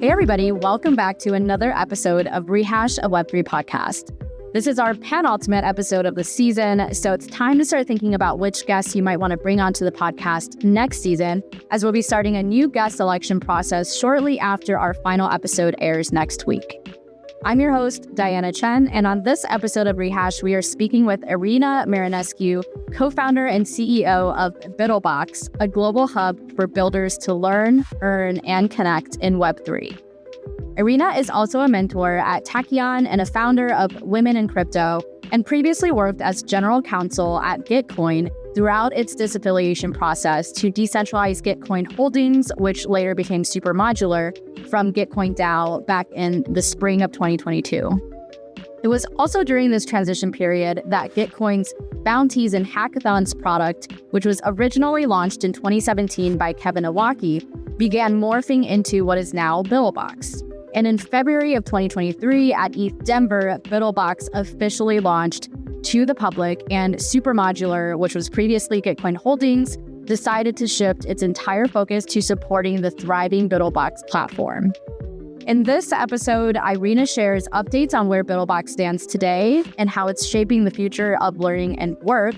Hey everybody, welcome back to another episode of Rehash, a Web3 podcast. This is our penultimate episode of the season, so it's time to start thinking about which guests you might want to bring onto the podcast next season, as we'll be starting a new guest selection process shortly after our final episode airs next week. I'm your host, Diana Chen, and on this episode of Rehash, we are speaking with Irina Marinescu, co-founder and CEO of buidlbox, a global hub for builders to learn, earn, and connect in Web3. Irina is also a mentor at Tachyon and a founder of Women in Crypto, and previously worked as General Counsel at Gitcoin throughout its disaffiliation process to decentralize Gitcoin Holdings, which later became Supermodular, from GitcoinDAO back in the spring of 2022. It was also during this transition period that Gitcoin's bounties and hackathons product, which was originally launched in 2017 by Kevin Owocki, began morphing into what is now buidlbox. And in February of 2023 at ETH Denver, buidlbox officially launched to the public, and Supermodular, which was previously Gitcoin Holdings, decided to shift its entire focus to supporting the thriving buidlbox platform. In this episode, Irina shares updates on where buidlbox stands today and how it's shaping the future of learning and work,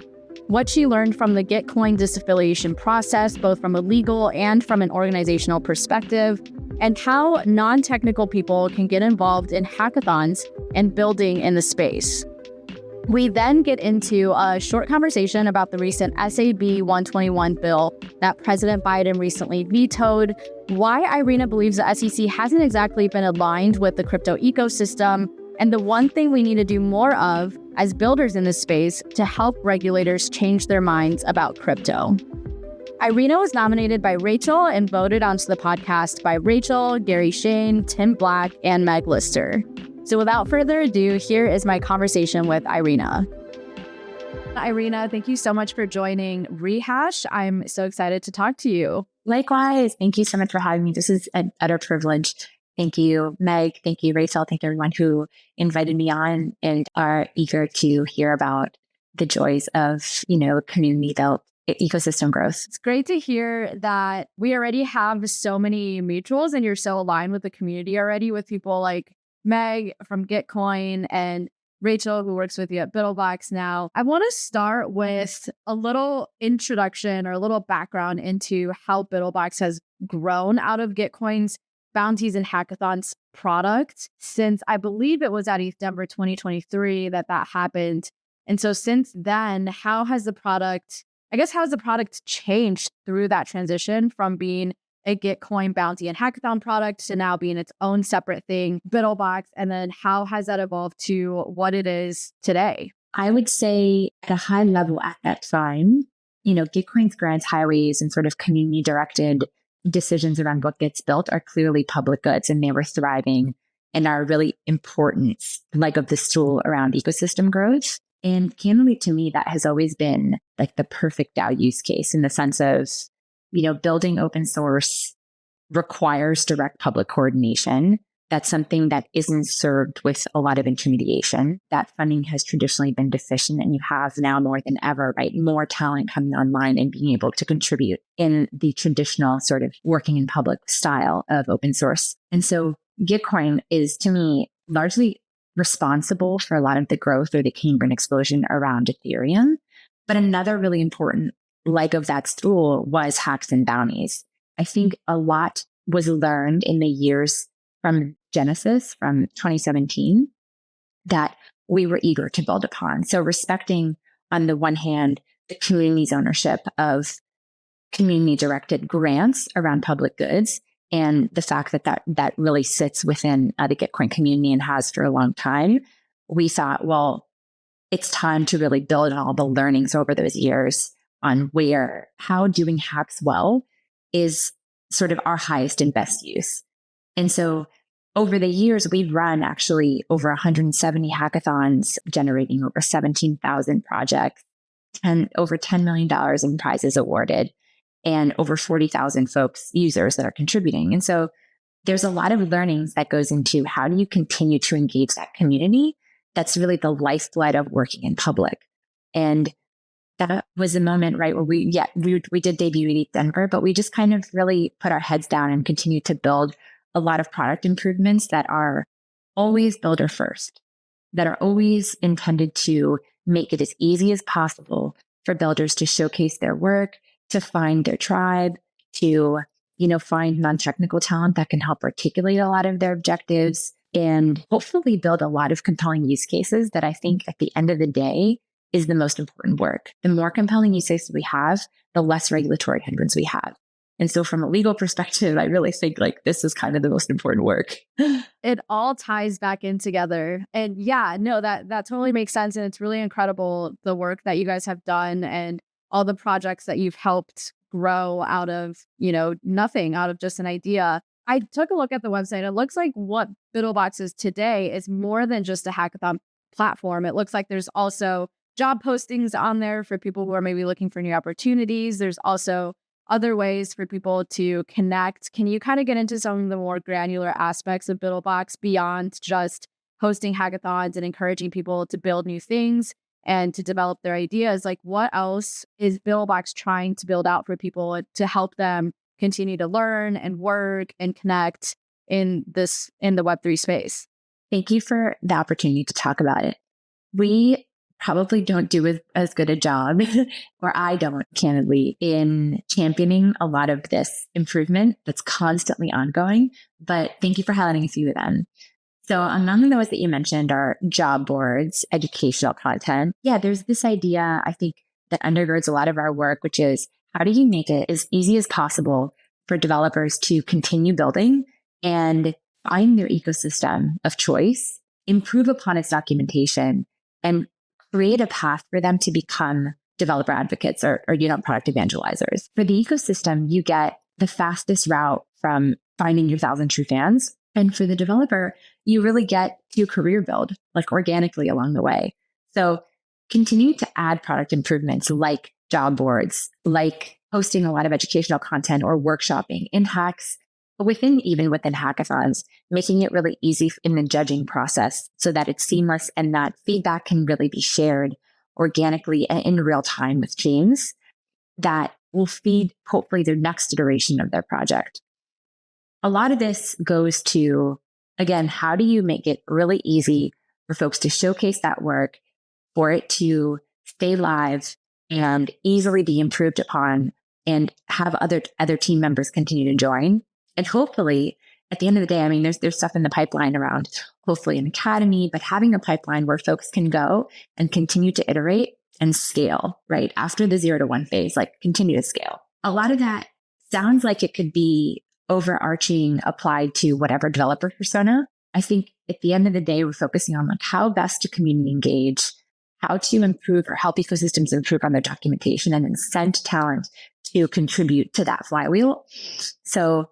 what she learned from the Gitcoin disaffiliation process, both from a legal and from an organizational perspective, and how non-technical people can get involved in hackathons and building in the space. We then get into a short conversation about the recent SAB 121 bill that President Biden recently vetoed, why Irina believes the SEC hasn't exactly been aligned with the crypto ecosystem, and the one thing we need to do more of as builders in this space to help regulators change their minds about crypto. Irina was nominated by Rachel and voted onto the podcast by Rachel, Gary Shane, Tim Black, and Meg Lister. So without further ado, here is my conversation with Irina. Irina, thank you so much for joining Rehash. I'm so excited to talk to you. Likewise. Thank you so much for having me. This is an utter privilege. Thank you, Meg. Thank you, Rachel. Thank you, everyone who invited me on and are eager to hear about the joys of, community built ecosystem growth. It's great to hear that we already have so many mutuals and you're so aligned with the community already, with people like Meg from Gitcoin and Rachel, who works with you at buidlbox now. I want to start with a little introduction or a little background into how buidlbox has grown out of Gitcoin's bounties and hackathons product, since I believe it was at ETH Denver 2023 that happened. And so since then, how has the product changed through that transition from being a Gitcoin bounty and hackathon product to now being its own separate thing, buidlbox? And then how has that evolved to what it is today? I would say at a high level at that time, Gitcoin's grants, highways, and sort of community directed decisions around what gets built are clearly public goods, and they were thriving and are really important leg of the stool around ecosystem growth. And candidly, to me, that has always been like the perfect DAO use case, in the sense of, building open source requires direct public coordination. That's something that isn't served with a lot of intermediation. That funding has traditionally been deficient, and you have now more than ever, right? More talent coming online and being able to contribute in the traditional sort of working in public style of open source. And so Gitcoin is, to me, largely responsible for a lot of the growth or the Cambrian explosion around Ethereum. But another really important leg of that stool was hacks and bounties. I think a lot was learned in the years from Genesis, from 2017, that we were eager to build upon. So respecting, on the one hand, the community's ownership of community-directed grants around public goods, and the fact that really sits within the Gitcoin community and has for a long time, we thought, well, it's time to really build on all the learnings over those years on how doing hacks well is sort of our highest and best use. And so over the years, we've run actually over 170 hackathons, generating over 17,000 projects and over $10 million in prizes awarded, and over 40,000 users that are contributing. And so there's a lot of learnings that goes into how do you continue to engage that community. That's really the lifeblood of working in public. And that was a moment, right, where we did debut at ETH Denver, but we just kind of really put our heads down and continued to build a lot of product improvements that are always builder first, that are always intended to make it as easy as possible for builders to showcase their work, to find their tribe, to, find non-technical talent that can help articulate a lot of their objectives and hopefully build a lot of compelling use cases that I think at the end of the day is the most important work. The more compelling use cases we have, the less regulatory hindrance we have. And so from a legal perspective, I really think this is kind of the most important work. It all ties back in together. And yeah, no, that totally makes sense. And it's really incredible the work that you guys have done and all the projects that you've helped grow out of, nothing, out of just an idea. I took a look at the website. It looks like what buidlbox is today is more than just a hackathon platform. It looks like there's also job postings on there for people who are maybe looking for new opportunities. There's also other ways for people to connect. Can you kind of get into some of the more granular aspects of buidlbox beyond just hosting hackathons and encouraging people to build new things and to develop their ideas? Like, what else is buidlbox trying to build out for people to help them continue to learn and work and connect in the Web3 space? Thank you for the opportunity to talk about it. We probably don't do as good a job, or I don't, candidly, in championing a lot of this improvement that's constantly ongoing. But thank you for highlighting a few of them. So among those that you mentioned are job boards, educational content. Yeah, there's this idea, I think, that undergirds a lot of our work, which is how do you make it as easy as possible for developers to continue building and find their ecosystem of choice, improve upon its documentation, and create a path for them to become developer advocates or product evangelizers. For the ecosystem, you get the fastest route from finding your 1,000 true fans. And for the developer, you really get to career build organically along the way. So continue to add product improvements like job boards, like hosting a lot of educational content or workshopping in hacks, even within hackathons, making it really easy in the judging process so that it's seamless and that feedback can really be shared organically and in real time with teams that will feed hopefully their next iteration of their project. A lot of this goes to, again, how do you make it really easy for folks to showcase that work, for it to stay live and easily be improved upon and have other team members continue to join. And hopefully, at the end of the day, there's stuff in the pipeline around hopefully an academy, but having a pipeline where folks can go and continue to iterate and scale, right? After the 0 to 1 phase, continue to scale. A lot of that sounds like it could be overarching applied to whatever developer persona. I think at the end of the day, we're focusing on how best to community engage, how to improve or help ecosystems improve on their documentation and incent talent to contribute to that flywheel. So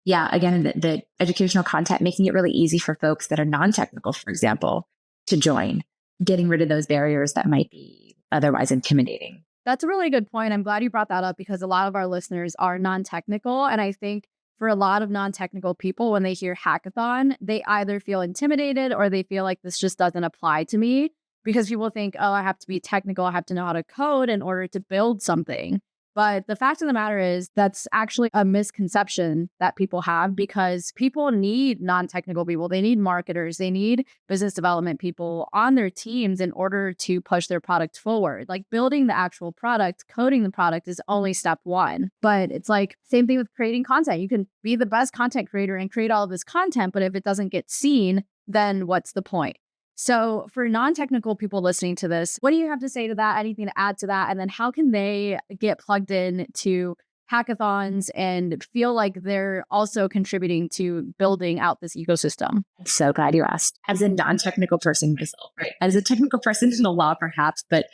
yeah, again, the educational content, making it really easy for folks that are non-technical, for example, to join, getting rid of those barriers that might be otherwise intimidating. That's a really good point. I'm glad you brought that up because a lot of our listeners are non-technical. And I think for a lot of non-technical people, when they hear hackathon, they either feel intimidated or they feel like this just doesn't apply to me because people think, oh, I have to be technical. I have to know how to code in order to build something. But the fact of the matter is that's actually a misconception that people have because people need non-technical people. They need marketers. They need business development people on their teams in order to push their product forward. Building the actual product, coding the product is only step one. But it's same thing with creating content. You can be the best content creator and create all of this content, but if it doesn't get seen, then what's the point? So for non-technical people listening to this, what do you have to say to that? Anything to add to that? And then how can they get plugged in to hackathons and feel like they're also contributing to building out this ecosystem? I'm so glad you asked. As a non-technical person myself, right? As a technical person in the law, perhaps, but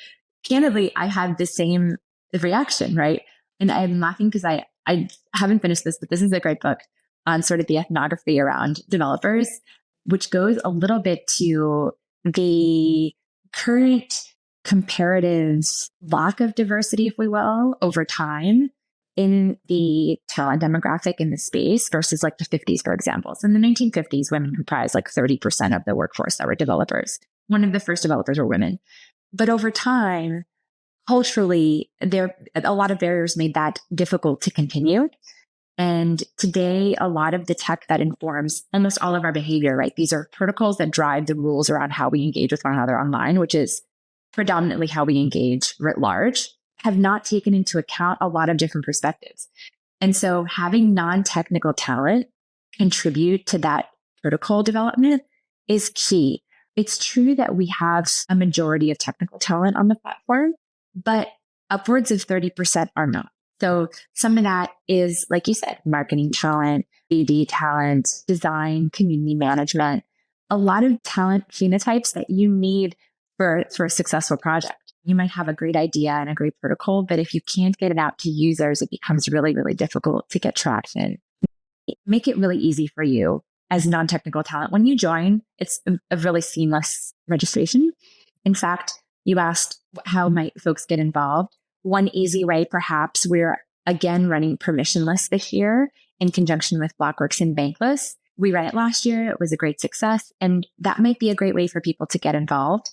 candidly, I had the same reaction, right? And I'm laughing because I haven't finished this, but this is a great book on sort of the ethnography around developers, which goes a little bit to the current comparative lack of diversity, if we will, over time in the talent demographic in the space versus the 50s, for example. So in the 1950s, women comprised 30% of the workforce that were developers. One of the first developers were women. But over time, culturally, a lot of barriers made that difficult to continue. And today, a lot of the tech that informs almost all of our behavior, right? These are protocols that drive the rules around how we engage with one another online, which is predominantly how we engage writ large, have not taken into account a lot of different perspectives. And so having non-technical talent contribute to that protocol development is key. It's true that we have a majority of technical talent on the platform, but upwards of 30% are not. So some of that is, like you said, marketing talent, BD talent, design, community management, a lot of talent phenotypes that you need for a successful project. You might have a great idea and a great protocol, but if you can't get it out to users, it becomes really, really difficult to get traction. Make it really easy for you as non-technical talent. When you join, it's a really seamless registration. In fact, you asked how might folks get involved. One easy way, perhaps, we're again running permissionless this year in conjunction with Blockworks and Bankless. We ran it last year. It was a great success. And that might be a great way for people to get involved.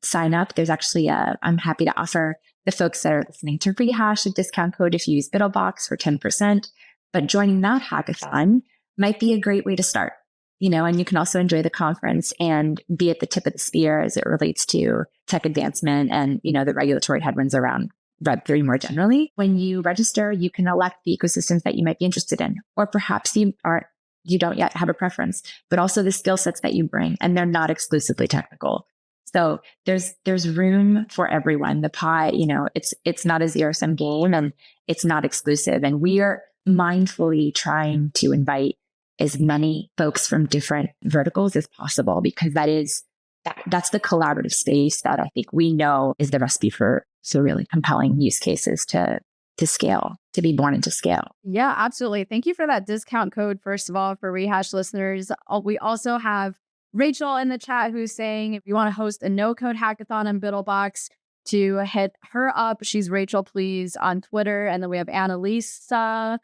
Sign up. There's actually I'm happy to offer the folks that are listening to Rehash a discount code if you use buidlbox for 10%. But joining that hackathon might be a great way to start, and you can also enjoy the conference and be at the tip of the spear as it relates to tech advancement and, the regulatory headwinds around Web3 more generally. When you register, you can elect the ecosystems that you might be interested in, or perhaps you don't yet have a preference, but also the skill sets that you bring, and they're not exclusively technical. So there's room for everyone. The pie, it's not a zero-sum game, and it's not exclusive. And we are mindfully trying to invite as many folks from different verticals as possible, because that's the collaborative space that I think we know is the recipe for really compelling use cases to scale, to be born into scale. Yeah, absolutely. Thank you for that discount code, first of all, for Rehash listeners. We also have Rachel in the chat who's saying if you want to host a no-code hackathon on buidlbox, to hit her up. She's Rachel Please on Twitter. And then we have Annalisa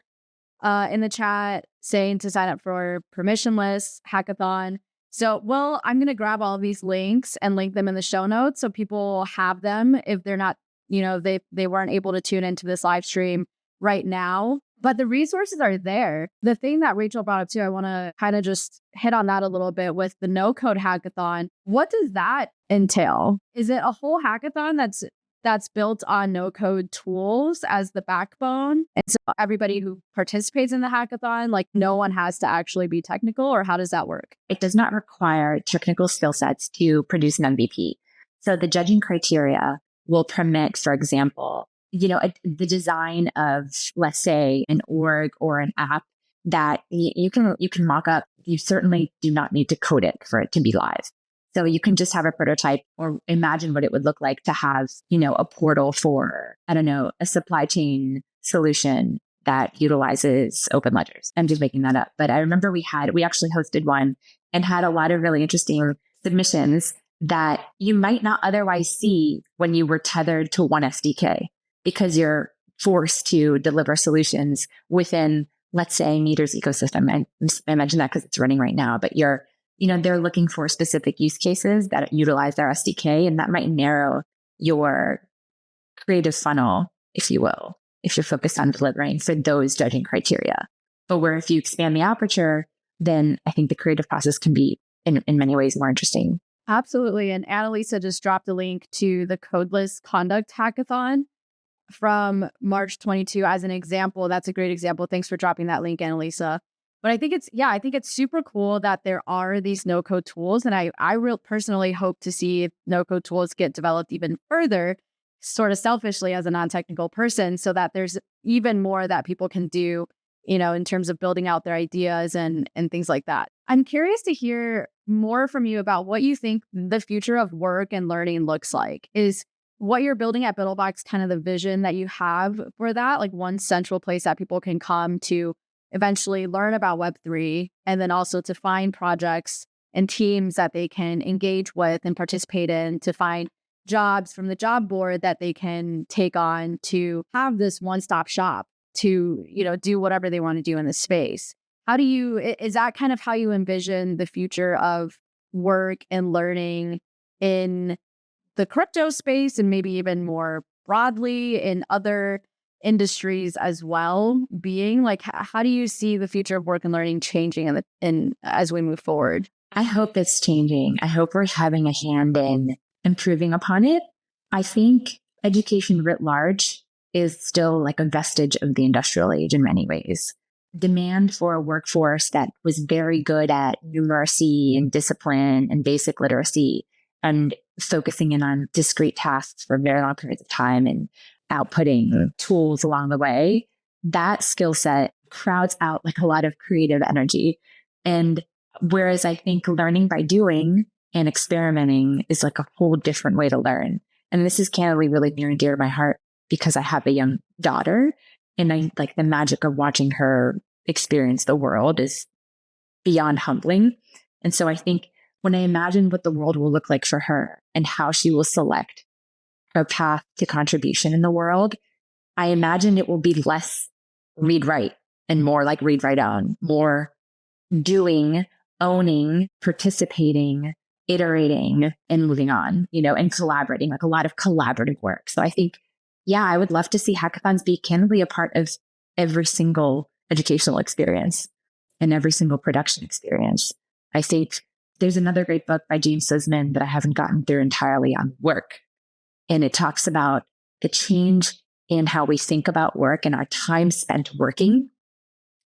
in the chat saying to sign up for permissionless hackathon. So, I'm going to grab all of these links and link them in the show notes so people have them if they're not, they weren't able to tune into this live stream right now. But the resources are there. The thing that Rachel brought up too, I want to kind of just hit on that a little bit with the no code hackathon. What does that entail? Is it a whole hackathon that's built on no code tools as the backbone? And so everybody who participates in the hackathon, like no one has to actually be technical, or how does that work? It does not require technical skill sets to produce an MVP. So the judging criteria will permit, for example, the design of, let's say, an org or an app that you can mock up. You certainly do not need to code it for it to be live. So you can just have a prototype or imagine what it would look like to have, a portal for, a supply chain solution that utilizes open ledgers. I'm just making that up. But I remember we actually hosted one and had a lot of really interesting submissions that you might not otherwise see when you were tethered to one SDK, because you're forced to deliver solutions within, let's say, Meter's ecosystem. And I mention that because it's running right now, but they're looking for specific use cases that utilize their SDK, and that might narrow your creative funnel, if you will, if you're focused on delivering for those judging criteria. But where if you expand the aperture, then I think the creative process can be in many ways more interesting. Absolutely. And Annalisa just dropped a link to the Codeless Conduct Hackathon from March 22 as an example. That's a great example. Thanks for dropping that link, Annalisa. But I think it's super cool that there are these no-code tools. And I personally hope to see no-code tools get developed even further, sort of selfishly as a non-technical person, so that there's even more that people can do, in terms of building out their ideas and things like that. I'm curious to hear more from you about what you think the future of work and learning looks like. Is what you're building at buidlbox kind of the vision that you have for that, like one central place that people can come to eventually learn about Web3, and then also to find projects and teams that they can engage with and participate in, to find jobs from the job board that they can take on, to have this one-stop shop to, do whatever they want to do in this space. Is that kind of how you envision the future of work and learning in the crypto space, and maybe even more broadly in other industries as well being? Like, how do you see the future of work and learning changing as we move forward? I hope it's changing. I hope we're having a hand in improving upon it. I think education writ large is still like a vestige of the industrial age in many ways. Demand for a workforce that was very good at numeracy and discipline and basic literacy and focusing in on discrete tasks for very long periods of time and outputting tools along the way, that skill set crowds out like a lot of creative energy. And whereas I think learning by doing and experimenting is like a whole different way to learn. And this is candidly really near and dear to my heart because I have a young daughter and I like the magic of watching her experience the world is beyond humbling. And so I think when I imagine what the world will look like for her and how she will select her path to contribution in the world, I imagine it will be less read write and more like read write own, more doing, owning, participating, iterating, and moving on, and collaborating, like a lot of collaborative work. So I think, yeah, I would love to see hackathons be candidly a part of every single educational experience and every single production experience. I think there's another great book by James Sisman that I haven't gotten through entirely on work. And it talks about the change in how we think about work and our time spent working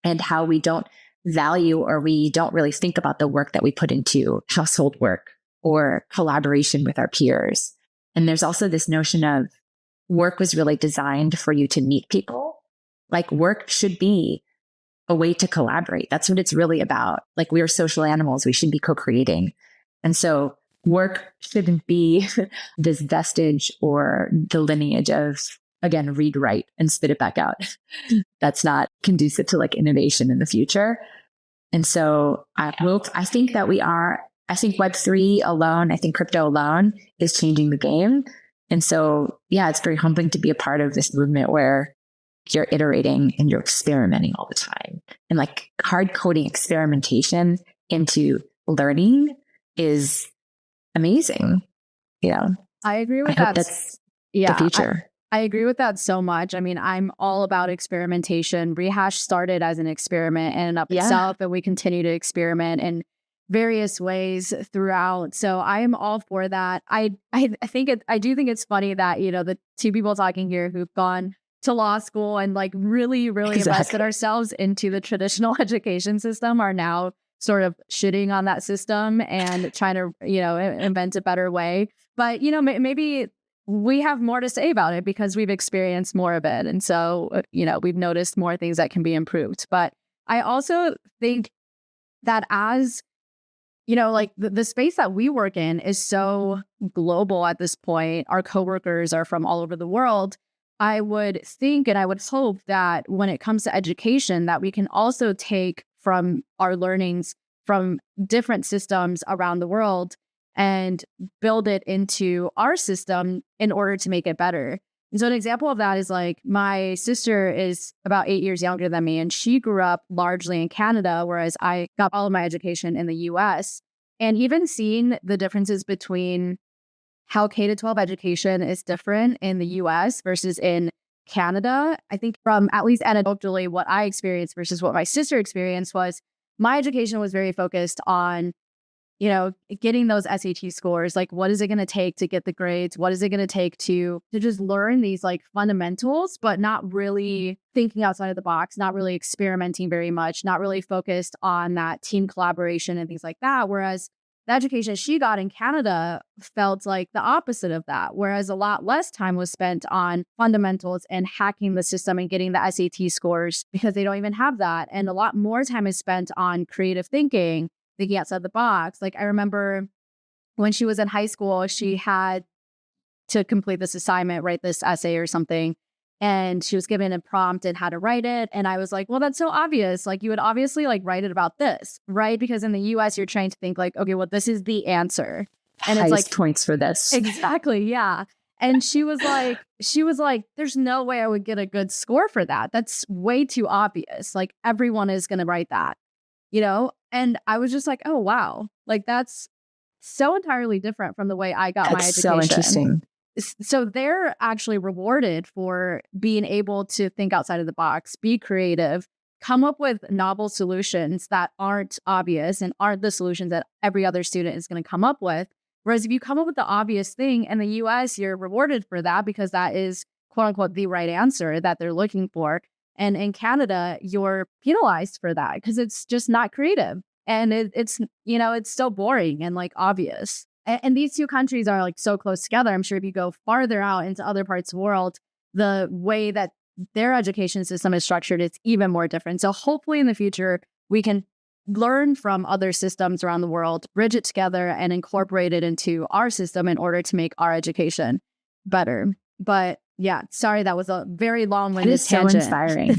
and how we don't value or we don't really think about the work that we put into household work or collaboration with our peers. And there's also this notion of work was really designed for you to meet people. Like work should be a way to collaborate. That's what it's really about. Like we are social animals. We should be co-creating. And so work shouldn't be this vestige or the lineage of, again, read, write, and spit it back out. That's not conducive to like innovation in the future. And so I think Web3 alone, I think crypto alone is changing the game. And so, yeah, it's very humbling to be a part of this movement where you're iterating and you're experimenting all the time. And like hard coding experimentation into learning is amazing. I agree with I that. hope that's the future. I agree with that so much. I mean, I'm all about experimentation. Rehash started as an experiment in and of itself, and we continue to experiment in various ways throughout. So I am all for that. I do think it's funny that, the two people talking here who've gone to law school and like really, really invested ourselves into the traditional education system are now sort of shitting on that system and trying to, invent a better way. But, maybe we have more to say about it because we've experienced more of it. And so, we've noticed more things that can be improved. But I also think that as, like the space that we work in is so global at this point, our coworkers are from all over the world. I would think and I would hope that when it comes to education, that we can also take from our learnings from different systems around the world and build it into our system in order to make it better. And so an example of that is like my sister is about 8 years younger than me, and she grew up largely in Canada, whereas I got all of my education in the US. And even seeing the differences between how K-12 education is different in the US versus in Canada, I think from at least anecdotally what I experienced versus what my sister experienced was my education was very focused on, getting those SAT scores. Like, what is it going to take to get the grades? What is it going to take to just learn these like fundamentals, but not really thinking outside of the box, not really experimenting very much, not really focused on that team collaboration and things like that. Whereas the education she got in Canada felt like the opposite of that, whereas a lot less time was spent on fundamentals and hacking the system and getting the SAT scores because they don't even have that. And a lot more time is spent on creative thinking outside the box. Like I remember when she was in high school, she had to complete this assignment, write this essay or something. And she was given a prompt and had to write it. And I was like, well, that's so obvious. Like you would obviously like write it about this, right? Because in the US, you're trying to think like, okay, well, this is the answer. And it's like points for this. Exactly. Yeah. And she was like, there's no way I would get a good score for that. That's way too obvious. Like everyone is going to write that, And I was just like, oh, wow. Like that's so entirely different from the way I got my education. That's so interesting. So they're actually rewarded for being able to think outside of the box, be creative, come up with novel solutions that aren't obvious and aren't the solutions that every other student is going to come up with. Whereas if you come up with the obvious thing in the US, you're rewarded for that because that is quote unquote the right answer that they're looking for. And in Canada, you're penalized for that because it's just not creative. And it's, it's so boring and like obvious. And these two countries are like so close together. I'm sure if you go farther out into other parts of the world, the way that their education system is structured, it's even more different. So hopefully in the future, we can learn from other systems around the world, bridge it together and incorporate it into our system in order to make our education better. But yeah, sorry, that was a very long-winded tangent. So inspiring.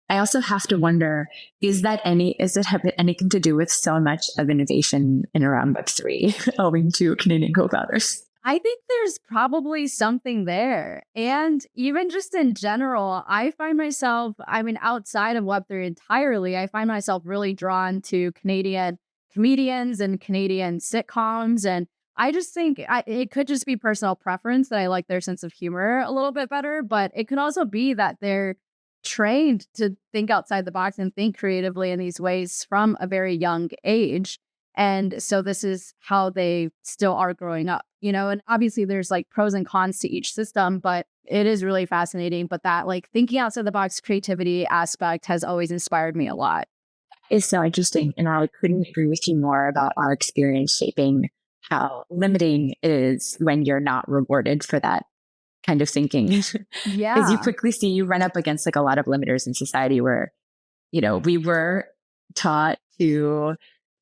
I also have to wonder, does it have anything to do with so much of innovation in around Web3 owing to Canadian co-founders? I think there's probably something there. And even just in general, I find myself, outside of Web3 entirely, I find myself really drawn to Canadian comedians and Canadian sitcoms. And I just think it could just be personal preference that I like their sense of humor a little bit better. But it could also be that they're trained to think outside the box and think creatively in these ways from a very young age. And so this is how they still are growing up, and obviously there's like pros and cons to each system, but it is really fascinating. But that like thinking outside the box creativity aspect has always inspired me a lot. It's so interesting. And I couldn't agree with you more about our experience shaping how limiting it is when you're not rewarded for that kind of thinking. Yeah. Because you quickly see you run up against like a lot of limiters in society where, we were taught to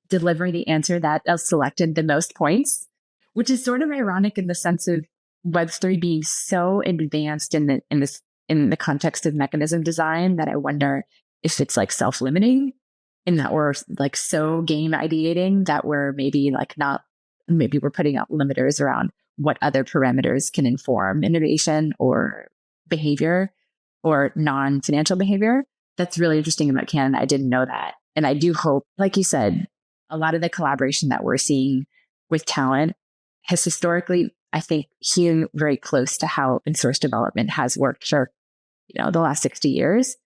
deliver the answer that selected the most points, which is sort of ironic in the sense of Web3 being so advanced in the context of mechanism design that I wonder if it's like self-limiting in that we're like so game ideating that we're maybe we're putting out limiters around what other parameters can inform innovation or behavior or non-financial behavior. That's really interesting about Canada. I didn't know that. And I do hope, like you said, a lot of the collaboration that we're seeing with talent has historically, I think, hewn very close to how open source development has worked for, the last 60 years,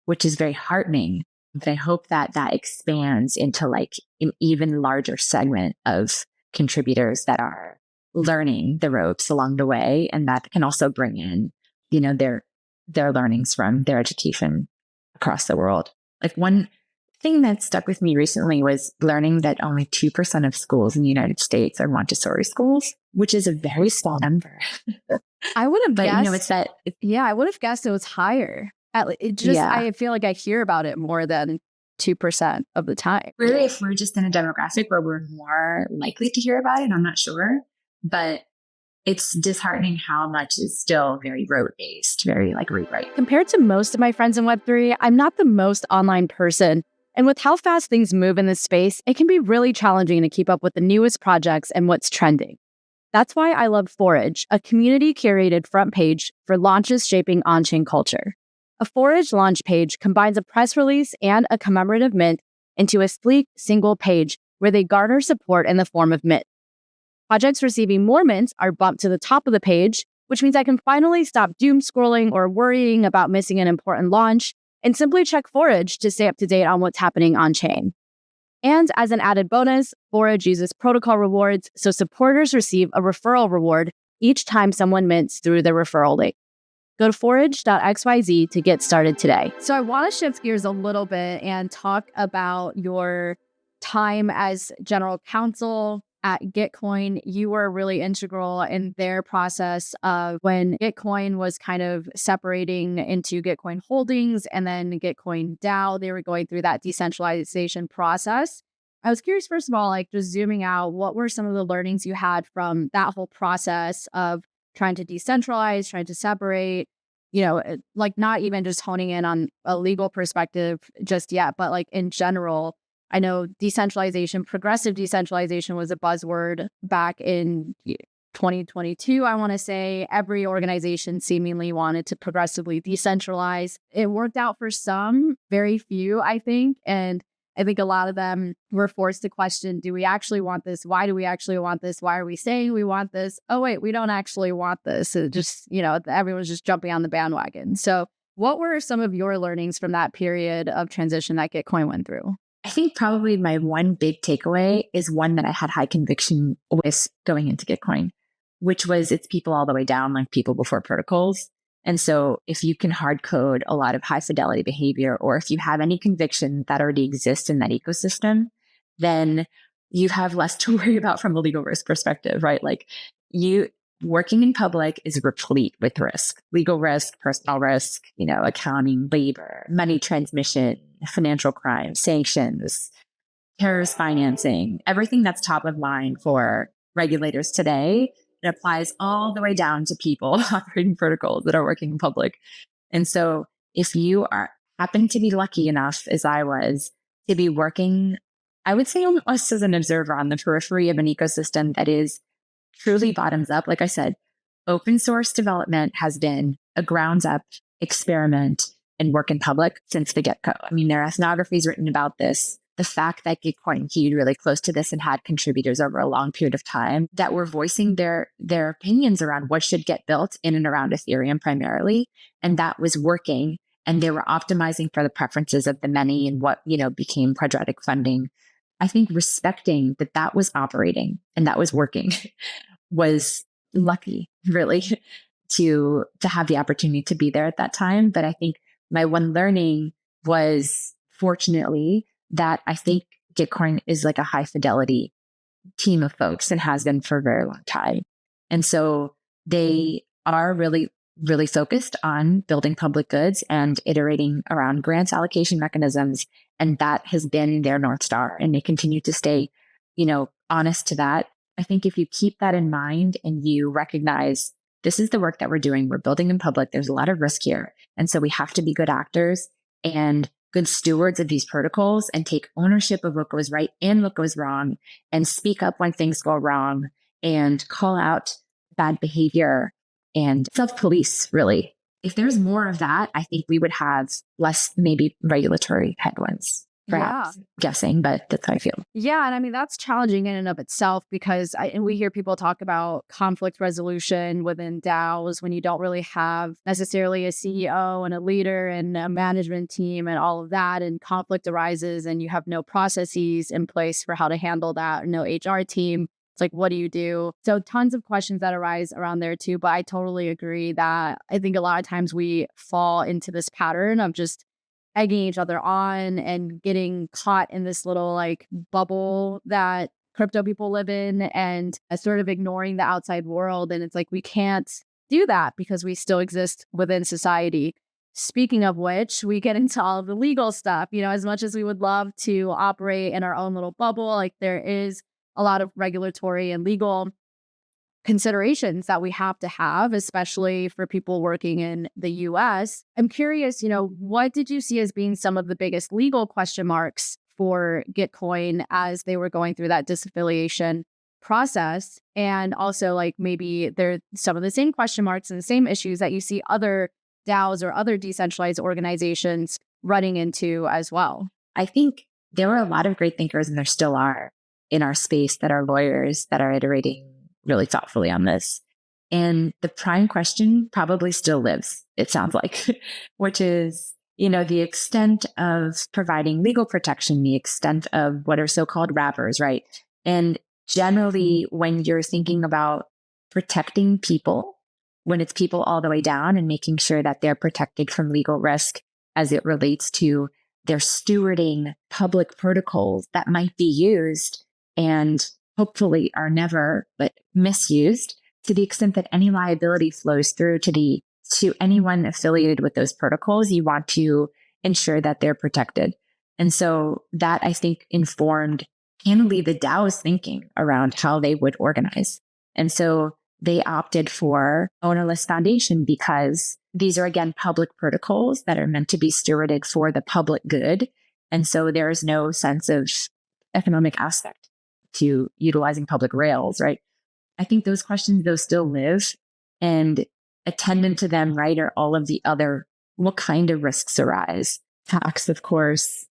which is very heartening. But I hope that expands into like an even larger segment of contributors that are learning the ropes along the way. And that can also bring in, their learnings from their education across the world. Like one thing that stuck with me recently was learning that only 2% of schools in the United States are Montessori schools, which is a very small number. I would have guessed. It's that. I would have guessed it was higher. I feel like I hear about it more than 2% of the time. Really, if we're just in a demographic where we're more likely to hear about it, I'm not sure. But it's disheartening how much is still very rote-based, very like read-write. Compared to most of my friends in Web3, I'm not the most online person. And with how fast things move in this space, it can be really challenging to keep up with the newest projects and what's trending. That's why I love Forage, a community-curated front page for launches shaping on-chain culture. A Forage launch page combines a press release and a commemorative mint into a sleek single page where they garner support in the form of mint. Projects receiving more mints are bumped to the top of the page, which means I can finally stop doom scrolling or worrying about missing an important launch and simply check Forage to stay up to date on what's happening on-chain. And as an added bonus, Forage uses protocol rewards, so supporters receive a referral reward each time someone mints through their referral link. Go to forage.xyz to get started today. So I want to shift gears a little bit and talk about your time as General Counsel at Gitcoin. You were really integral in their process of when Gitcoin was kind of separating into Gitcoin Holdings and then GitcoinDAO. They were going through that decentralization process. I was curious, first of all, like just zooming out, what were some of the learnings you had from that whole process of trying to decentralize, trying to separate, like not even just honing in on a legal perspective just yet, but like in general. I know decentralization, progressive decentralization was a buzzword back in 2022. I want to say every organization seemingly wanted to progressively decentralize. It worked out for some, very few, I think. And I think a lot of them were forced to question, do we actually want this? Why do we actually want this? Why are we saying we want this? Oh, wait, we don't actually want this. It just, everyone's just jumping on the bandwagon. So what were some of your learnings from that period of transition that Gitcoin went through? I think probably my one big takeaway is one that I had high conviction with going into Gitcoin, which was it's people all the way down, like people before protocols. And so if you can hard code a lot of high fidelity behavior, or if you have any conviction that already exists in that ecosystem, then you have less to worry about from a legal risk perspective, right? Like you working in public is replete with risk, legal risk, personal risk, accounting, labor, money transmission, financial crime, sanctions, terrorist financing, everything that's top of mind for regulators today. It applies all the way down to people operating protocols that are working in public. And so if you happen to be lucky enough, as I was, to be working, I would say almost as an observer on the periphery of an ecosystem that is truly bottoms up. Like I said, open source development has been a grounds up experiment and work in public since the get-go. I mean, there are ethnographies written about this. The fact that Gitcoin keyed really close to this and had contributors over a long period of time that were voicing their opinions around what should get built in and around Ethereum primarily. And that was working. And they were optimizing for the preferences of the many and what, became quadratic funding. I think respecting that was operating and that was working was lucky, really, to have the opportunity to be there at that time. But I think my one learning was, fortunately, that I think Gitcoin is like a high fidelity team of folks and has been for a very long time. And so they are really, really focused on building public goods and iterating around grants allocation mechanisms. And that has been their North Star. And they continue to stay, honest to that. I think if you keep that in mind and you recognize this is the work that we're doing, we're building in public, there's a lot of risk here. And so we have to be good actors and good stewards of these protocols and take ownership of what goes right and what goes wrong and speak up when things go wrong and call out bad behavior and self-police, really. If there's more of that, I think we would have less maybe regulatory headwinds. Perhaps guessing, but that's how I feel. Yeah. And I mean, that's challenging in and of itself because and we hear people talk about conflict resolution within DAOs when you don't really have necessarily a CEO and a leader and a management team and all of that. And conflict arises and you have no processes in place for how to handle that, no HR team. It's like, what do you do? So tons of questions that arise around there too. But I totally agree that I think a lot of times we fall into this pattern of just egging each other on and getting caught in this little bubble that crypto people live in and sort of ignoring the outside world. And it's like, we can't do that because we still exist within society. Speaking of which, we get into all of the legal stuff, as much as we would love to operate in our own little bubble, there is a lot of regulatory and legal considerations that we have to have, especially for people working in the US. I'm curious, what did you see as being some of the biggest legal question marks for Gitcoin as they were going through that disaffiliation process? And also maybe they're some of the same question marks and the same issues that you see other DAOs or other decentralized organizations running into as well. I think there were a lot of great thinkers, and there still are in our space, that are lawyers that are iterating really thoughtfully on this. And the prime question probably still lives, it sounds like, which is, the extent of providing legal protection, the extent of what are so-called wrappers, right? And generally, when you're thinking about protecting people, when it's people all the way down and making sure that they're protected from legal risk as it relates to their stewarding public protocols that might be used and hopefully are never, but misused, to the extent that any liability flows through to anyone affiliated with those protocols, you want to ensure that they're protected. And so that, I think, informed candidly the DAO's thinking around how they would organize. And so they opted for ownerless foundation because these are, again, public protocols that are meant to be stewarded for the public good. And so there is no sense of economic aspect to utilizing public rails, right? I think those questions, though, still live, and attendant to them, right, are all of the other, what kind of risks arise? Tax, of course,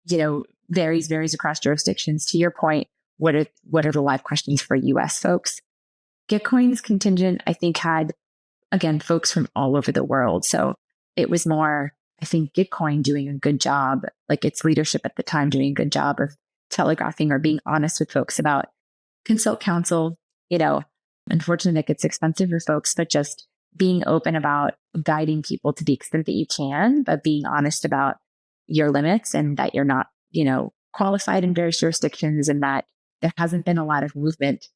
varies across jurisdictions. To your point, what are the live questions for US folks? Gitcoin's contingent, I think, had, again, folks from all over the world. So it was more, I think, Gitcoin doing a good job, like its leadership at the time doing a good job of telegraphing or being honest with folks about consult counsel. Unfortunately, it gets expensive for folks, but just being open about guiding people to the extent that you can, but being honest about your limits and that you're not, qualified in various jurisdictions, and that there hasn't been a lot of movement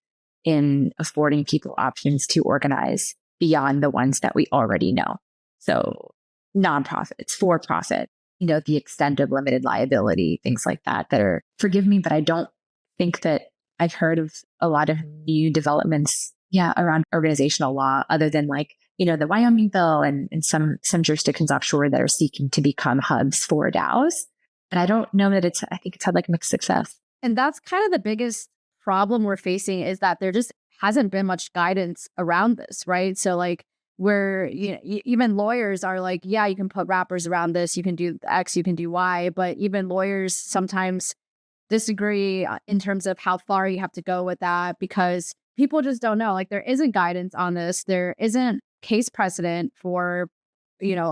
in affording people options to organize beyond the ones that we already know. So nonprofits, for profit, the extent of limited liability, things like that are, forgive me, but I don't think that I've heard of a lot of new developments, around organizational law, other than the Wyoming bill and some jurisdictions offshore that are seeking to become hubs for DAOs. But I don't know that I think it's had mixed success. And that's kind of the biggest problem we're facing, is that there just hasn't been much guidance around this, right? So where even lawyers are like, yeah, you can put wrappers around this, you can do X, you can do Y, but even lawyers sometimes disagree in terms of how far you have to go with that, because people just don't know. There isn't guidance on this. There isn't case precedent for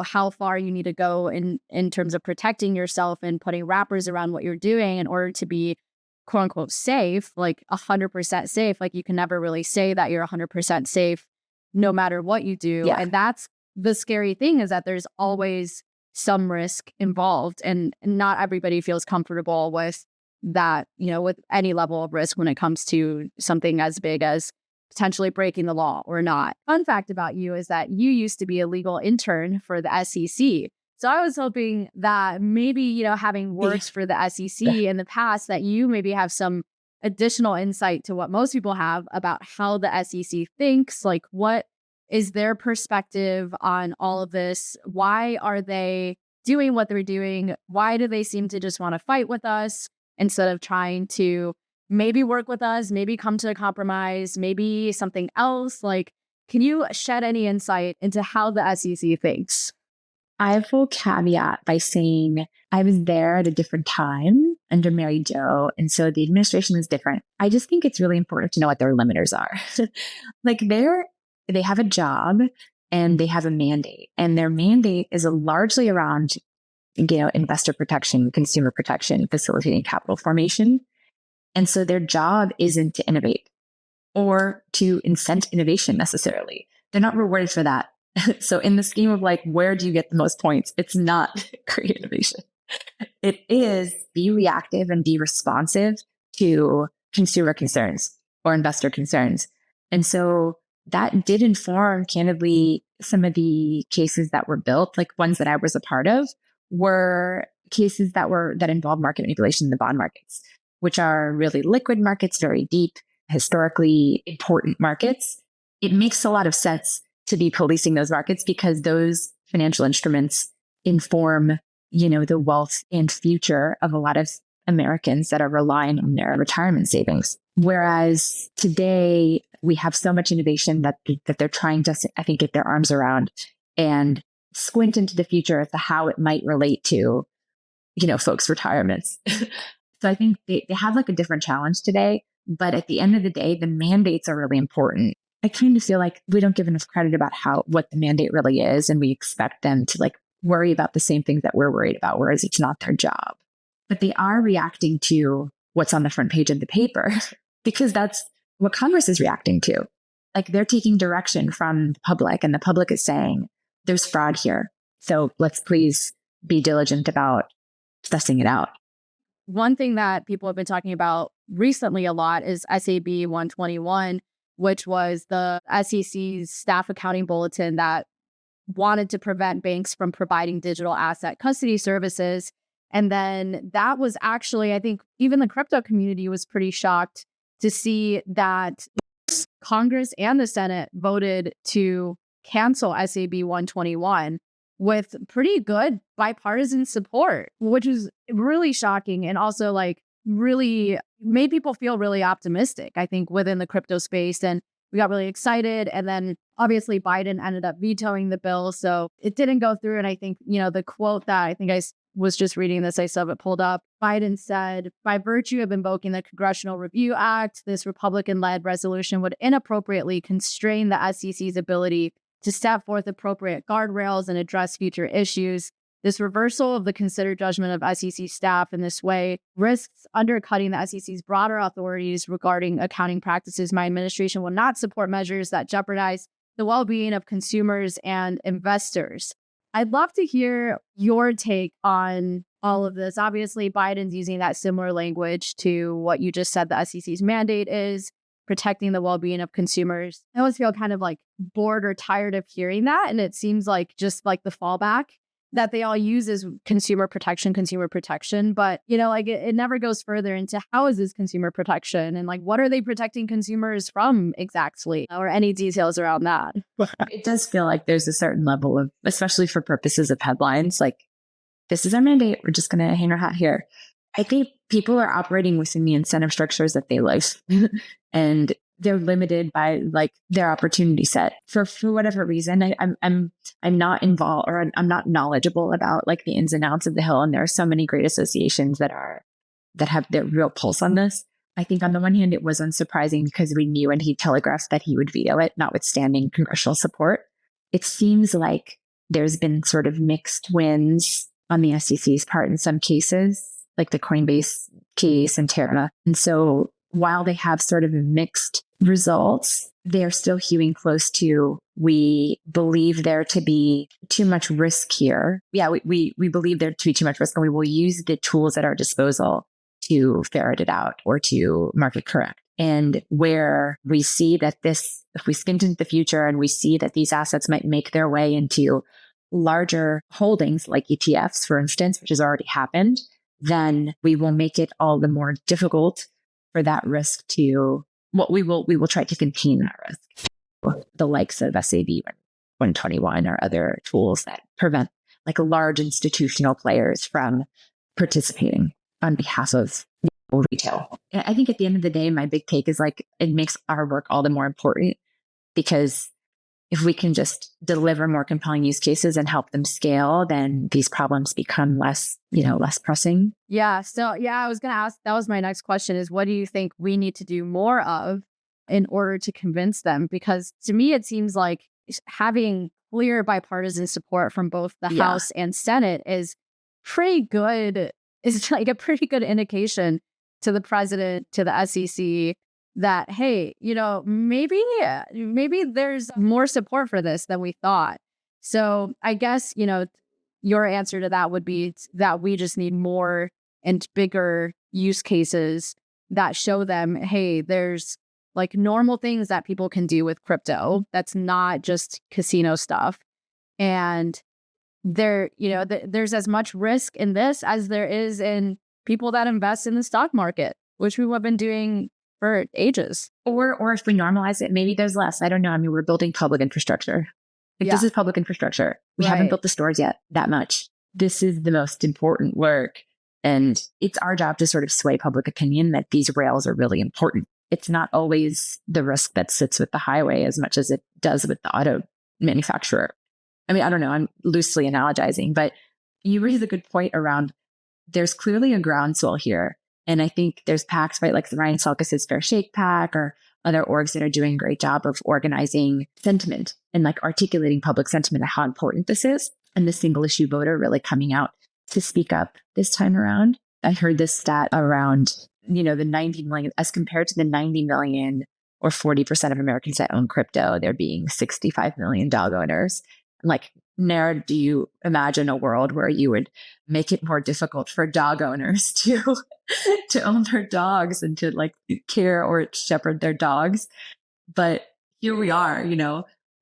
how far you need to go in terms of protecting yourself and putting wrappers around what you're doing in order to be quote unquote safe, 100% safe. You can never really say that you're 100% safe no matter what you do. Yeah. And that's the scary thing, is that there's always some risk involved, and not everybody feels comfortable with that, with any level of risk when it comes to something as big as potentially breaking the law or not. Fun fact about you is that you used to be a legal intern for the SEC. So I was hoping that maybe, having worked for the SEC in the past, that you maybe have some additional insight to what most people have about how the SEC thinks. What is their perspective on all of this? Why are they doing what they're doing? Why do they seem to just want to fight with us instead of trying to maybe work with us, maybe come to a compromise, maybe something else? Can you shed any insight into how the SEC thinks? I will caveat by saying I was there at a different time under Mary Jo, and so the administration is different. I just think it's really important to know what their limiters are. They have a job and they have a mandate, and their mandate is largely around, investor protection, consumer protection, facilitating capital formation. And so their job isn't to innovate or to incent innovation necessarily. They're not rewarded for that. So in the scheme of where do you get the most points? It's not create innovation. It is be reactive and be responsive to consumer concerns or investor concerns. And so that did inform, candidly, some of the cases that were built, ones that I was a part of, were cases that involved market manipulation in the bond markets, which are really liquid markets, very deep, historically important markets. It makes a lot of sense to be policing those markets because those financial instruments inform, the wealth and future of a lot of Americans that are relying on their retirement savings. Whereas today we have so much innovation that they're trying to, I think, get their arms around and squint into the future as to how it might relate to, folks' retirements. So I think they have a different challenge today, but at the end of the day, the mandates are really important. I kind of feel like we don't give enough credit about what the mandate really is, and we expect them to worry about the same things that we're worried about, whereas it's not their job. But they are reacting to what's on the front page of the paper because that's what Congress is reacting to. They're taking direction from the public, and the public is saying there's fraud here. So let's please be diligent about sussing it out. One thing that people have been talking about recently a lot is SAB 121, which was the SEC's staff accounting bulletin that wanted to prevent banks from providing digital asset custody services. And then that was actually, I think even the crypto community was pretty shocked to see that Congress and the Senate voted to cancel SAB 121 with pretty good bipartisan support, which is really shocking and also really made people feel really optimistic, I think, within the crypto space. And we got really excited. And then obviously Biden ended up vetoing the bill. So it didn't go through. And I think, the quote that I think was just reading this, I still have it pulled up. Biden said, by virtue of invoking the Congressional Review Act, this Republican-led resolution would inappropriately constrain the SEC's ability to set forth appropriate guardrails and address future issues. This reversal of the considered judgment of SEC staff in this way risks undercutting the SEC's broader authorities regarding accounting practices. My administration will not support measures that jeopardize the well-being of consumers and investors. I'd love to hear your take on all of this. Obviously, Biden's using that similar language to what you just said the SEC's mandate is, protecting the well-being of consumers. I always feel kind of like bored or tired of hearing that. And it seems like just like the fallback that they all use is consumer protection. But, it never goes further into how is this consumer protection and like, what are they protecting consumers from exactly, or any details around that? It does feel like there's a certain level of, especially for purposes of headlines, like this is our mandate. We're just going to hang our hat here. I think people are operating within the incentive structures that they live and they're limited by like their opportunity set for whatever reason. I'm not involved or I'm not knowledgeable about like the ins and outs of the Hill. And there are so many great associations that have their real pulse on this. I think on the one hand, it was unsurprising because we knew and he telegraphed that he would veto it, notwithstanding congressional support. It seems like there's been sort of mixed wins on the SEC's part in some cases, like the Coinbase case and Terra. And so while they have sort of mixed results, they're still hewing close to, we believe there to be too much risk here. Yeah, we believe there to be too much risk, and we will use the tools at our disposal to ferret it out or to market correct. And where we see that this, if we squint into the future and we see that these assets might make their way into larger holdings like ETFs, for instance, which has already happened, then we will make it all the more difficult for that risk to, we will try to contain that risk. The likes of SAB 121 or other tools that prevent like large institutional players from participating on behalf of retail. I think at the end of the day, my big take is like, it makes our work all the more important because if we can just deliver more compelling use cases and help them scale, then these problems become less pressing. Yeah. So I was going to ask, that was my next question is, what do you think we need to do more of in order to convince them? Because to me, it seems like having clear bipartisan support from both the House and Senate is pretty good. It's like a pretty good indication to the president, to the SEC, that, hey, maybe there's more support for this than we thought. So I guess, your answer to that would be that we just need more and bigger use cases that show them, hey, there's like normal things that people can do with crypto. That's not just casino stuff. And there's as much risk in this as there is in people that invest in the stock market, which we have been doing for ages. Or if we normalize it, maybe there's less. I don't know. I mean, we're building public infrastructure. This is public infrastructure. We haven't built the stores yet that much. This is the most important work. And it's our job to sort of sway public opinion that these rails are really important. It's not always the risk that sits with the highway as much as it does with the auto manufacturer. I mean, I don't know. I'm loosely analogizing, but you raise a good point around there's clearly a groundswell here. And I think there's PACs, right? Like the Ryan Selkis's Fair Shake PAC or other orgs that are doing a great job of organizing sentiment and like articulating public sentiment of how important this is. And the single issue voter really coming out to speak up this time around. I heard this stat around, the 90 million as compared to the 90 million or 40% of Americans that own crypto, there being 65 million dog owners. Like, now, do you imagine a world where you would make it more difficult for dog owners to own their dogs and to like care or shepherd their dogs? But here we are,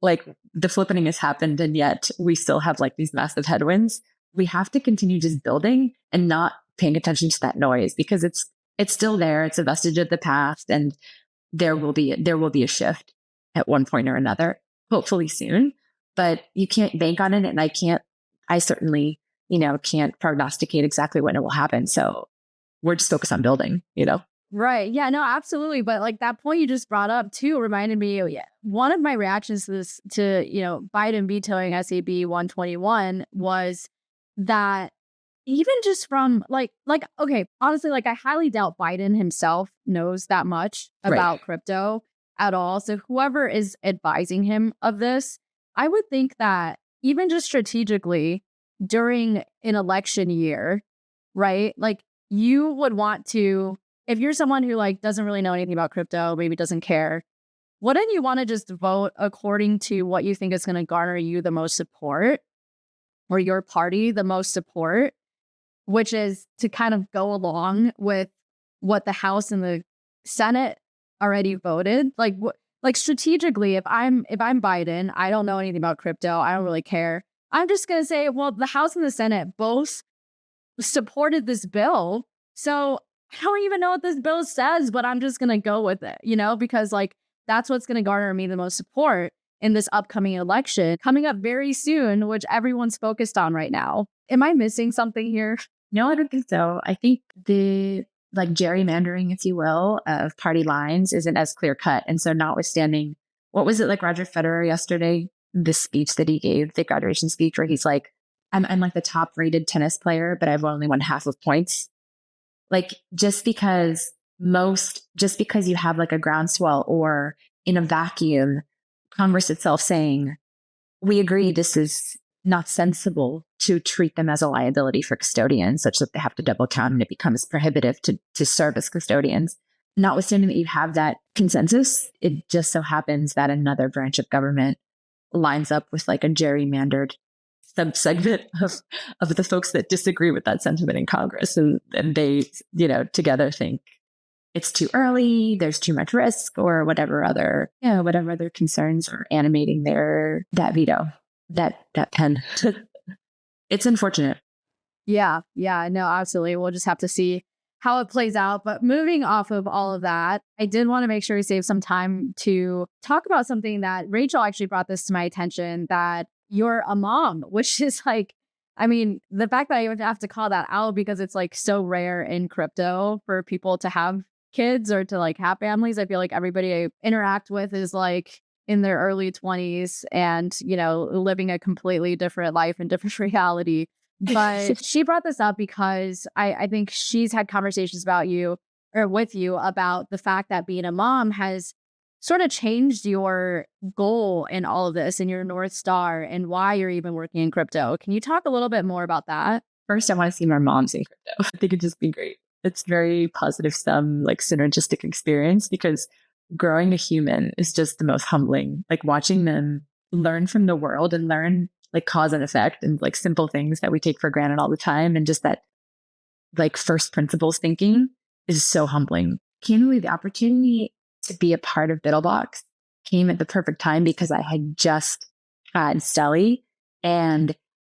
like the flippening has happened, and yet we still have like these massive headwinds. We have to continue just building and not paying attention to that noise because it's still there. It's a vestige of the past, and there will be a shift at one point or another, hopefully soon. But you can't bank on it. And I certainly, can't prognosticate exactly when it will happen. So we're just focused on building, Right. Yeah, no, absolutely. But like that point you just brought up too reminded me, yeah, one of my reactions to this, Biden vetoing SAB 121 was that even just from okay, honestly, like I highly doubt Biden himself knows that much Right. about crypto at all. So whoever is advising him of this, I would think that even just strategically during an election year, right? Like you would want to, if you're someone who like doesn't really know anything about crypto, maybe doesn't care, wouldn't you want to just vote according to what you think is going to garner you the most support or your party the most support, which is to kind of go along with what the House and the Senate already voted? Like strategically, if I'm Biden, I don't know anything about crypto, I don't really care. I'm just going to say, well, the House and the Senate both supported this bill. So I don't even know what this bill says, but I'm just going to go with it, because like that's what's going to garner me the most support in this upcoming election coming up very soon, which everyone's focused on right now. Am I missing something here? No, I don't think so. I think the like gerrymandering, if you will, of party lines isn't as clear cut. And so notwithstanding, what was it like Roger Federer yesterday, the speech that he gave, the graduation speech where he's like, I'm like the top rated tennis player, but I've only won half of points. Like just because you have like a groundswell or in a vacuum, Congress itself saying, we agree this is not sensible to treat them as a liability for custodians, such that they have to double count and it becomes prohibitive to serve as custodians. Notwithstanding that you have that consensus, it just so happens that another branch of government lines up with like a gerrymandered subsegment of the folks that disagree with that sentiment in Congress. And they, together think it's too early, there's too much risk, or whatever other concerns are animating that veto, that pen. It's unfortunate. Yeah, no, absolutely. We'll just have to see how it plays out. But moving off of all of that, I did want to make sure we save some time to talk about something that Rachel actually brought this to my attention, that you're a mom, which is like, I mean, the fact that I would have to call that out because it's like so rare in crypto for people to have kids or to like have families. I feel like everybody I interact with is like in their early 20s and, living a completely different life and different reality. But she brought this up because I think she's had conversations about you or with you about the fact that being a mom has sort of changed your goal in all of this and your North Star and why you're even working in crypto. Can you talk a little bit more about that? First, I want to see more moms in crypto. I think it'd just be great. It's very positive, some like synergistic experience because growing a human is just the most humbling. Like watching them learn from the world and learn like cause and effect and like simple things that we take for granted all the time. And just that like first principles thinking is so humbling. Candidly, the opportunity to be a part of buidlbox came at the perfect time because I had just had Stelly and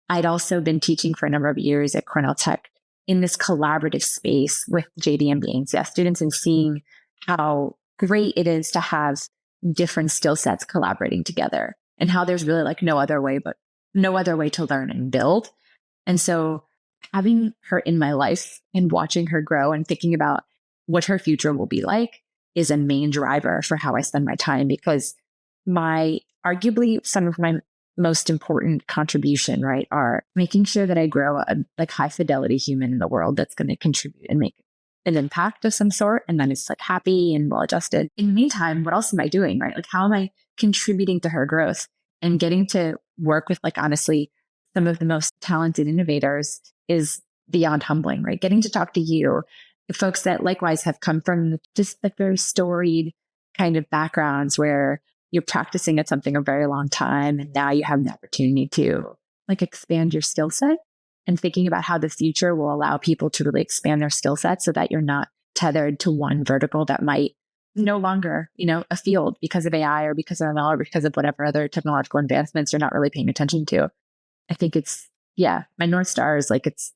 I'd also been teaching for a number of years at Cornell Tech in this collaborative space with JD and CS students and seeing how great it is to have different skill sets collaborating together and how there's really like no other way to learn and build. And so having her in my life and watching her grow and thinking about what her future will be like is a main driver for how I spend my time because arguably some of my most important contribution, right, are making sure that I grow a like high fidelity human in the world that's going to contribute and make an impact of some sort. And then it's like happy and well adjusted. In the meantime, what else am I doing, right? Like how am I contributing to her growth and getting to work with like, honestly, some of the most talented innovators is beyond humbling, right? Getting to talk to you, folks that likewise have come from just like very storied kind of backgrounds where you're practicing at something a very long time. And now you have the opportunity to like expand your skill set and thinking about how the future will allow people to really expand their skill set so that you're not tethered to one vertical that might no longer, a field because of AI or because of ML or because of whatever other technological advancements you're not really paying attention to. I think my North Star is like, it's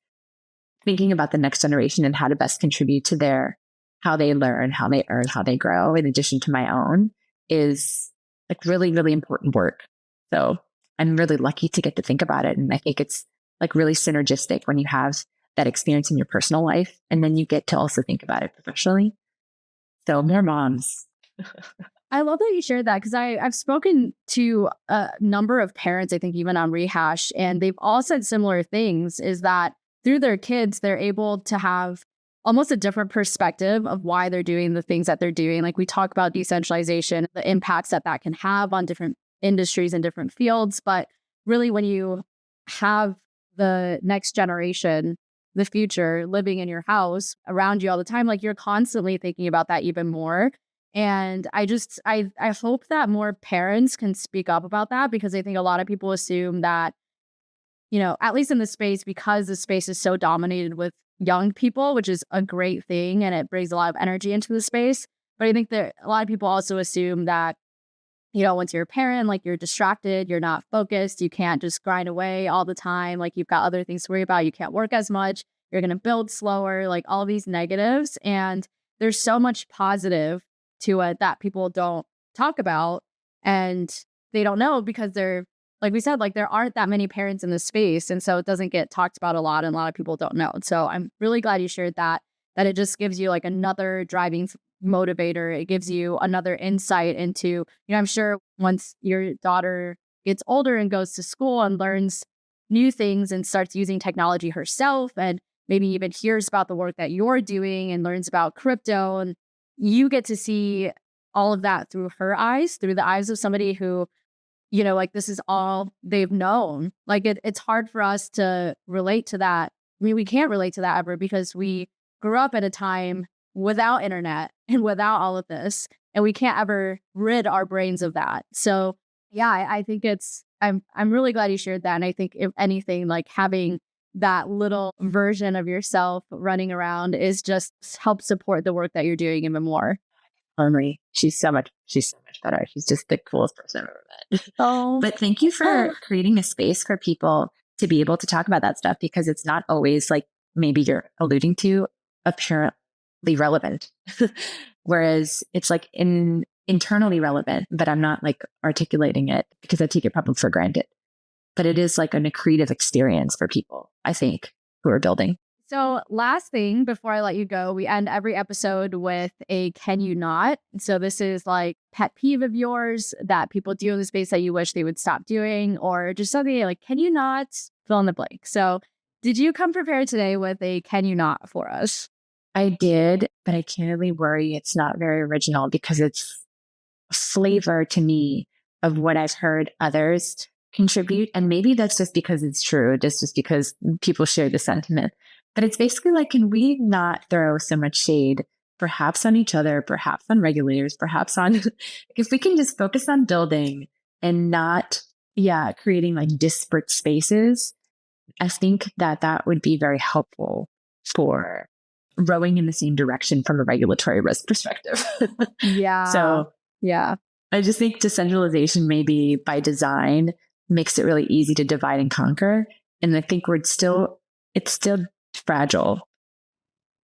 thinking about the next generation and how to best contribute to how they learn, how they earn, how they grow in addition to my own is like really, really important work. So I'm really lucky to get to think about it. And I think it's like really synergistic when you have that experience in your personal life and then you get to also think about it professionally. So more moms. I love that you shared that because I've spoken to a number of parents, I think even on Rehash, and they've all said similar things, is that through their kids, they're able to have almost a different perspective of why they're doing the things that they're doing. Like we talk about decentralization, the impacts that that can have on different industries and different fields. But really, when you have the next generation, the future living in your house around you all the time, like you're constantly thinking about that even more. And I hope that more parents can speak up about that, because I think a lot of people assume that, at least in the space, because the space is so dominated with young people, which is a great thing and it brings a lot of energy into the space. But I think that a lot of people also assume that, once you're a parent, like you're distracted, you're not focused, you can't just grind away all the time. Like you've got other things to worry about. You can't work as much. You're going to build slower, like all these negatives. And there's so much positive to it that people don't talk about, and they don't know because they're, like we said, like there aren't that many parents in this space. And so it doesn't get talked about a lot and a lot of people don't know. So I'm really glad you shared that it just gives you like another driving motivator. It gives you another insight into, I'm sure once your daughter gets older and goes to school and learns new things and starts using technology herself, and maybe even hears about the work that you're doing and learns about crypto, and you get to see all of that through her eyes, through the eyes of somebody who, like this is all they've known. Like it's hard for us to relate to that. I mean, we can't relate to that ever because we grew up at a time without internet and without all of this, and we can't ever rid our brains of that. So yeah, I think I'm really glad you shared that. And I think if anything, like having that little version of yourself running around is just help support the work that you're doing even more. Henry, she's so much better. She's just the coolest person I've ever met. Oh, But thank you for creating a space for people to be able to talk about that stuff, because it's not always, like maybe you're alluding to, apparently relevant. Whereas it's like internally relevant, but I'm not like articulating it because I take it probably for granted. But it is like an accretive experience for people, I think, who are building. So last thing before I let you go, we end every episode with a can you not? So this is like pet peeve of yours that people do in the space that you wish they would stop doing, or just something like, can you not fill in the blank? So did you come prepared today with a can you not for us? I did, but I candidly worry it's not very original because it's flavor to me of what I've heard others contribute. And maybe that's just because it's true, just because people share the sentiment. But it's basically like, can we not throw so much shade, perhaps on each other, perhaps on regulators, perhaps on, if we can just focus on building and not, creating like disparate spaces, I think that would be very helpful for rowing in the same direction from a regulatory risk perspective. Yeah. So yeah, I just think decentralization, maybe by design, makes it really easy to divide and conquer. And I think it's still fragile.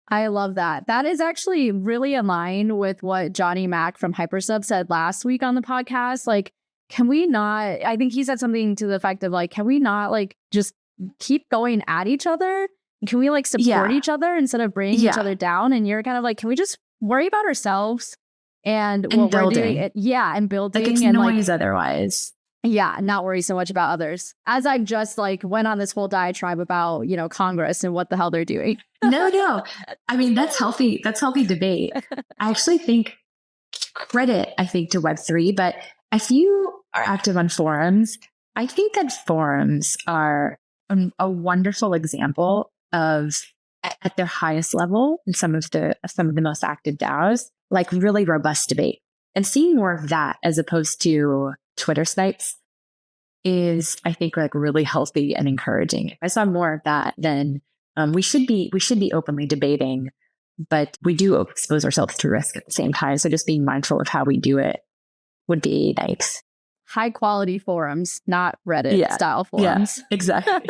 I love that. That is actually really in line with what Johnny Mac from Hypersub said last week on the podcast. Like, can we not, I think he said something to the effect of like, can we not like just keep going at each other? Can we like support each other instead of bringing each other down? And you're kind of like, can we just worry about ourselves and what building. we're doing? And building. Like it's and noise otherwise. Yeah, not worry so much about others. As I've just like went on this whole diatribe about, Congress and what the hell they're doing. No. I mean, that's healthy. That's healthy debate. I actually think credit, to Web3, but if you are active on forums, I think that forums are a wonderful example of, at their highest level, in some of the most active DAOs, like really robust debate. And seeing more of that as opposed to Twitter snipes is, I think, like really healthy and encouraging. If I saw more of that, then we should be openly debating, but we do expose ourselves to risk at the same time. So just being mindful of how we do it would be nice. High quality forums, not Reddit style forums. Yeah, exactly.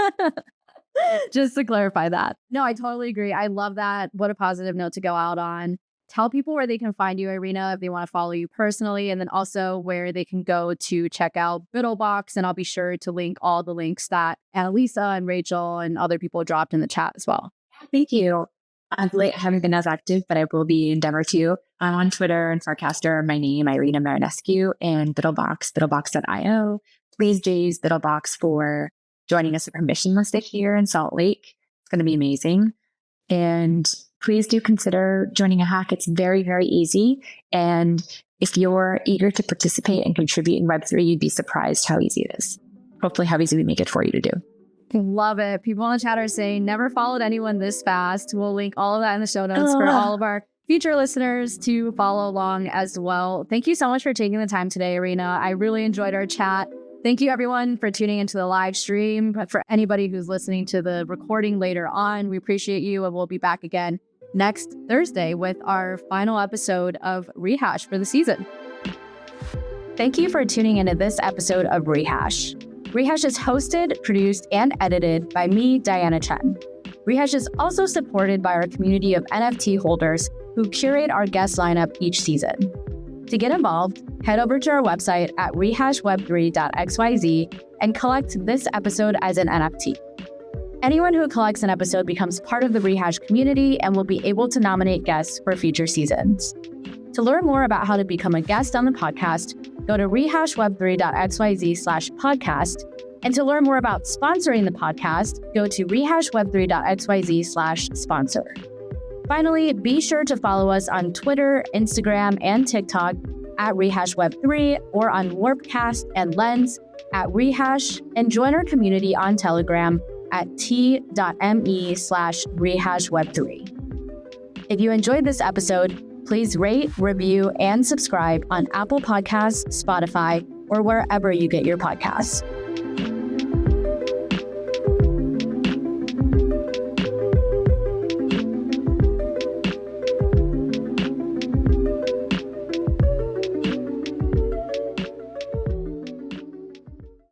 Just to clarify that. No, I totally agree. I love that. What a positive note to go out on. Tell people where they can find you, Irina, if they want to follow you personally, and then also where they can go to check out buidlbox. And I'll be sure to link all the links that Annalisa and Rachel and other people dropped in the chat as well. Thank you. Of late, I haven't been as active, but I will be in Denver too. I'm on Twitter and Farcaster, my name, Irina Marinescu, and buidlbox, buidlbox.io. Please do use buidlbox for joining us a permission listed here in Salt Lake. It's going to be amazing. And please do consider joining a hack. It's very, very easy. And if you're eager to participate and contribute in Web3, you'd be surprised how easy it is. Hopefully how easy we make it for you to do. Love it. People in the chat are saying, never followed anyone this fast. We'll link all of that in the show notes for all of our future listeners to follow along as well. Thank you so much for taking the time today, Irina. I really enjoyed our chat. Thank you, everyone, for tuning into the live stream. But for anybody who's listening to the recording later on, we appreciate you. And we'll be back again next Thursday with our final episode of Rehash for the season. Thank you for tuning into this episode of Rehash. Rehash is hosted, produced, and edited by me, Diana Chen. Rehash is also supported by our community of NFT holders who curate our guest lineup each season. To get involved, head over to our website at rehashweb3.xyz and collect this episode as an NFT. Anyone who collects an episode becomes part of the Rehash community and will be able to nominate guests for future seasons. To learn more about how to become a guest on the podcast, go to rehashweb3.xyz/podcast. And to learn more about sponsoring the podcast, go to rehashweb3.xyz/sponsor. Finally, be sure to follow us on Twitter, Instagram, and TikTok at rehashweb3 or on Warpcast and Lens at Rehash, and join our community on Telegram at t.me/rehashweb3. If you enjoyed this episode, please rate, review, and subscribe on Apple Podcasts, Spotify, or wherever you get your podcasts.